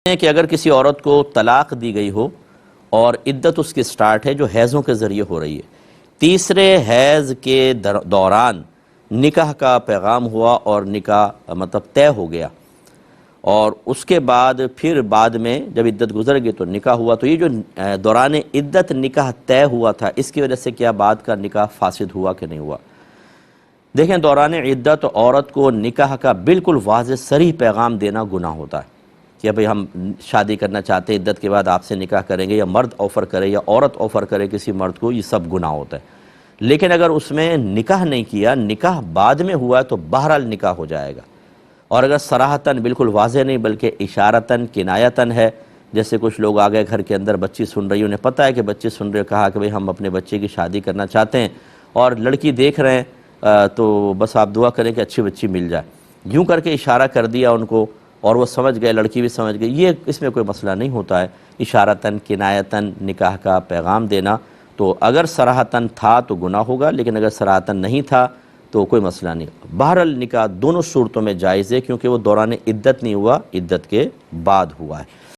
ہیں کہ اگر کسی عورت کو طلاق دی گئی ہو اور عدت اس کی سٹارٹ ہے جو حیضوں کے ذریعے ہو رہی ہے، تیسرے حیض کے دوران نکاح کا پیغام ہوا اور نکاح مطلب طے ہو گیا، اور اس کے بعد پھر بعد میں جب عدت گزر گئی تو نکاح ہوا، تو یہ جو دوران عدت نکاح طے ہوا تھا اس کی وجہ سے کیا بعد کا نکاح فاسد ہوا کہ نہیں ہوا؟ دیکھیں، دوران عدت عورت کو نکاح کا بالکل واضح صریح پیغام دینا گناہ ہوتا ہے کہ بھئی ہم شادی کرنا چاہتے ہیں، عدت کے بعد آپ سے نکاح کریں گے، یا مرد آفر کرے یا عورت آفر کرے کسی مرد کو، یہ سب گناہ ہوتا ہے۔ لیکن اگر اس میں نکاح نہیں کیا، نکاح بعد میں ہوا ہے تو بہرحال نکاح ہو جائے گا، اور اگر صراحتاً بالکل واضح نہیں بلکہ اشارتاً کنایتاً ہے، جیسے کچھ لوگ آ گئے گھر کے اندر، بچی سن رہی، انہیں پتہ ہے کہ بچی سن رہے، کہا کہ بھئی ہم اپنے بچے کی شادی کرنا چاہتے ہیں اور لڑکی دیکھ رہے ہیں، تو بس آپ دعا کریں کہ اچھی بچی مل جائے، یوں کر کے اشارہ کر دیا ان کو اور وہ سمجھ گئے، لڑکی بھی سمجھ گئی، یہ اس میں کوئی مسئلہ نہیں ہوتا ہے۔ اشارتاً کنایتاً نکاح کا پیغام دینا، تو اگر صراحتاً تھا تو گناہ ہوگا، لیکن اگر صراحتاً نہیں تھا تو کوئی مسئلہ نہیں۔ بہرحال نکاح دونوں صورتوں میں جائز ہے، کیونکہ وہ دوران عدت نہیں ہوا، عدت کے بعد ہوا ہے۔